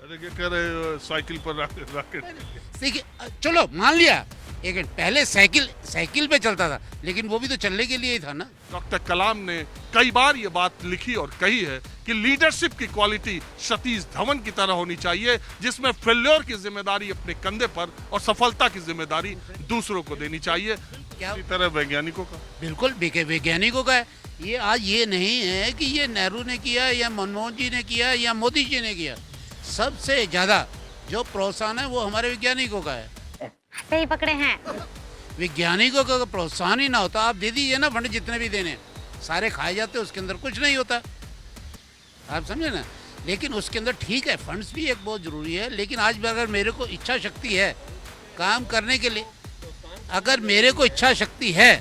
अरे क्या कह रहे हो, साइकिल पर रॉकेट? देखिए चलो मान लिया एक मिनट, पहले साइकिल पे चलता था, लेकिन वो भी तो चलने के लिए ही था ना। डॉक्टर कलाम ने कई बार ये बात लिखी और कही है कि लीडरशिप की क्वालिटी सतीश धवन की तरह होनी चाहिए, जिसमें फेल्योर की जिम्मेदारी अपने कंधे पर और सफलता की जिम्मेदारी दूसरों को देनी चाहिए। क्या इसी तरह वैज्ञानिकों का बिल्कुल वैज्ञानिकों का है ये। आज ये नहीं है कि ये नेहरू ने किया या मनमोहन जी ने किया या मोदी जी ने किया, सबसे ज्यादा जो प्रोत्साहन है वो हमारे वैज्ञानिकों का है। सही पकड़े हैं। वैज्ञानिकों का प्रोत्साहन ही ना होता, आप दे दीजिए ना फंड जितने भी देने, सारे खाए जाते, उसके अंदर कुछ नहीं होता, आप समझे ना। लेकिन उसके अंदर ठीक है, फंड्स भी एक बहुत ज़रूरी है, लेकिन आज भी अगर मेरे को इच्छा शक्ति है काम करने के लिए, अगर मेरे को इच्छा शक्ति है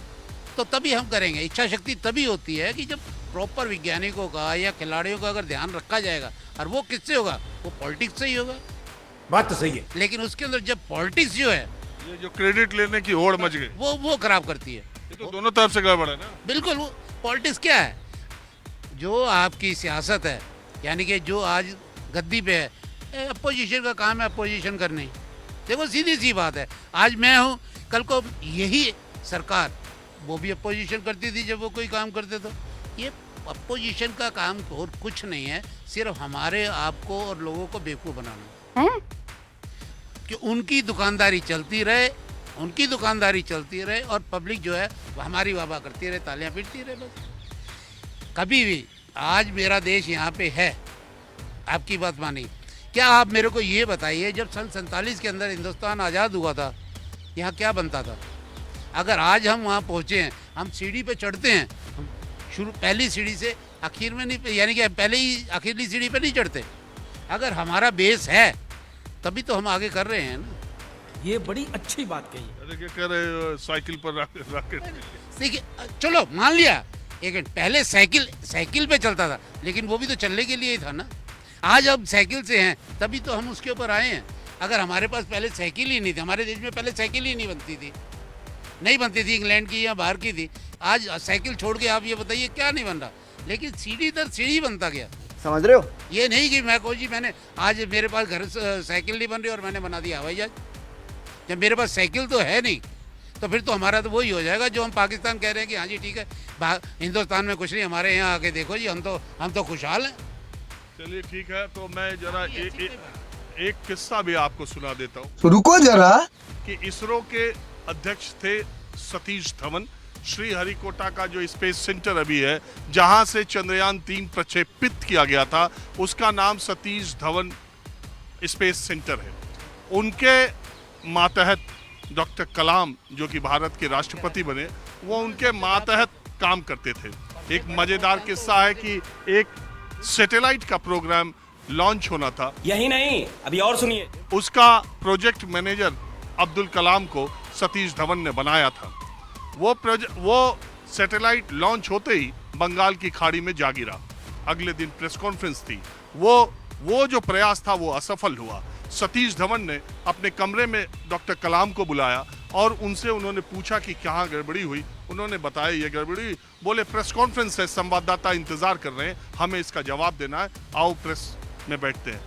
तो तभी हम करेंगे। इच्छा शक्ति तभी होती है कि जब प्रॉपर वैज्ञानिकों का या खिलाड़ियों का अगर ध्यान रखा जाएगा, और वो किससे होगा, वो पॉलिटिक्स से ही होगा। बात तो सही है। लेकिन उसके अंदर जब पॉलिटिक्स जो है ये जो क्रेडिट लेने की होड़ मच गई, वो खराब करती है। ये तो दोनों तरफ से गड़बड़ है ना। बिल्कुल, वो पॉलिटिक्स क्या है, जो आपकी सियासत है, यानी कि जो आज गद्दी पे है, अपोजिशन का काम है अपोजिशन करनी। देखो सीधी सी बात है, आज मैं हूँ, कल को यही सरकार, वो भी अपोजिशन करती थी जब वो कोई काम करते तो। ये अपोजिशन का काम और कुछ नहीं है, सिर्फ हमारे आपको और लोगों को बेवकूफ़ बनाना हैं? कि उनकी दुकानदारी चलती रहे, उनकी दुकानदारी चलती रहे, और पब्लिक जो है वो हमारी वाह करती रहे, तालियां पीटती रहे बस। कभी भी आज मेरा देश यहाँ पे है, आपकी बात मानी। क्या आप मेरे को ये बताइए, जब सन 47 के अंदर हिंदुस्तान आज़ाद हुआ था, यहाँ क्या बनता था? अगर आज हम वहाँ पहुँचे हैं, हम सीढ़ी पे चढ़ते हैं, हम शुरू पहली सीढ़ी से आखिर में नहीं, यानी कि पहले ही आखिरली सीढ़ी पे नहीं चढ़ते। अगर हमारा बेस है तभी तो हम आगे कर रहे हैं ना। ये बड़ी अच्छी बात कही। अरे क्या कह रहे हो, साइकिल पर रॉकेट? देखिए चलो मान लिया एक मिनट, पहले साइकिल पे चलता था, लेकिन वो भी तो चलने के लिए ही था ना। आज अब साइकिल से हैं तभी तो हम उसके ऊपर आए हैं। अगर हमारे पास पहले साइकिल ही नहीं थी, हमारे देश में पहले साइकिल ही नहीं बनती थी, इंग्लैंड की या बाहर की थी। आज साइकिल छोड़ के आप ये बताइए क्या नहीं बन रहा, लेकिन सीढ़ी दर सीढ़ी बनता गया। समझ रहे हो? ये नहीं कि मैं कोई जी मैंने आज मेरे पास घर साइकिल नहीं बन रही और मैंने बना दिया हवाई जहाज। जब मेरे पास साइकिल तो है नहीं, तो फिर तो हमारा तो वही हो जाएगा जो हम पाकिस्तान कह रहे हैं कि हाँ जी ठीक है, हिंदुस्तान में कुछ नहीं, हमारे यहाँ आके देखो जी, हम तो खुशहाल हैं। चलिए ठीक है, तो मैं जरा एक किस्सा भी आपको सुना देता हूँ। तो रुको जरा। कि इसरो के अध्यक्ष थे सतीश धवन। श्रीहरिकोटा का जो स्पेस सेंटर अभी है, जहां से चंद्रयान 3 प्रक्षेपित किया गया था, उसका नाम सतीश धवन स्पेस सेंटर है। उनके मातहत डॉक्टर कलाम, जो कि भारत के राष्ट्रपति बने, वो उनके मातहत काम करते थे। एक मजेदार किस्सा है कि एक सैटेलाइट का प्रोग्राम लॉन्च होना था। यही नहीं, अभी और सुनिए। उसका प्रोजेक्ट मैनेजर अब्दुल कलाम को सतीश धवन ने बनाया था। वो सैटेलाइट लॉन्च होते ही बंगाल की खाड़ी में जा गिरा। अगले दिन प्रेस कॉन्फ्रेंस थी। वो जो प्रयास था वो असफल हुआ। सतीश धवन ने अपने कमरे में डॉक्टर कलाम को बुलाया और उनसे उन्होंने पूछा कि कहाँ गड़बड़ी हुई। उन्होंने बताया ये गड़बड़ी, बोले प्रेस कॉन्फ्रेंस है, संवाददाता इंतजार कर रहे हैं, हमें इसका जवाब देना है, आओ प्रेस में बैठते हैं।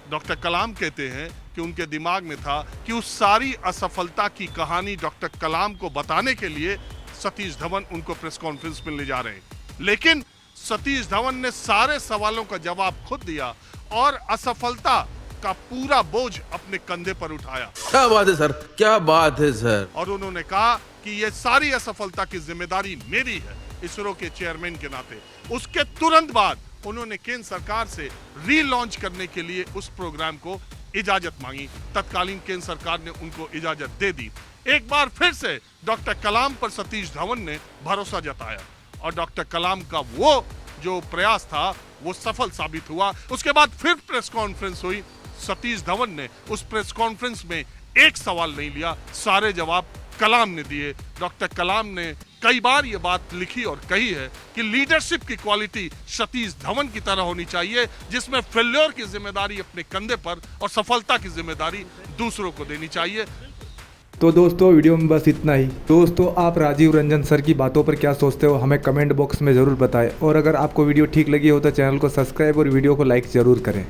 डॉक्टर कलाम कहते हैं कि उनके दिमाग में था कि उस सारी असफलता की कहानी डॉक्टर कलाम को बताने के लिए सतीश धवन उनको प्रेस कॉन्फ्रेंस में ले जा रहे हैं। लेकिन सतीश धवन ने सारे सवालों का जवाब खुद दिया और असफलता का पूरा बोझ अपने कंधे पर उठाया। क्या बात है सर, क्या बात है सर। और उन्होंने कहा कि ये सारी असफलता की जिम्मेदारी मेरी है, इसरो के चेयरमैन के नाते। उसके तुरंत बाद उन्होंने केंद्र सरकार से रीलॉन्च करने के लिए उस प्रोग्राम को इजाजत मांगी। तत्कालीन केंद्र सरकार ने उनको इजाजत दे दी। एक बार फिर से डॉक्टर कलाम पर सतीश धवन ने भरोसा जताया और डॉक्टर कलाम का वो जो प्रयास था वो सफल साबित हुआ। उसके बाद फिर प्रेस कॉन्फ्रेंस हुई। सतीश धवन ने उस प्रेस कॉन्फ्रेंस में एक सवाल नहीं लिया, सारे जवाब कलाम ने दिए। डॉक्टर कलाम ने कई बार ये बात लिखी और कही है कि लीडरशिप की क्वालिटी सतीश धवन की तरह होनी चाहिए, जिसमें फेल्योर की जिम्मेदारी अपने कंधे पर और सफलता की जिम्मेदारी दूसरों को देनी चाहिए। तो दोस्तों वीडियो में बस इतना ही। दोस्तों आप राजीव रंजन सर की बातों पर क्या सोचते हो हमें कमेंट बॉक्स में ज़रूर बताएं, और अगर आपको वीडियो ठीक लगी हो तो चैनल को सब्सक्राइब और वीडियो को लाइक ज़रूर करें।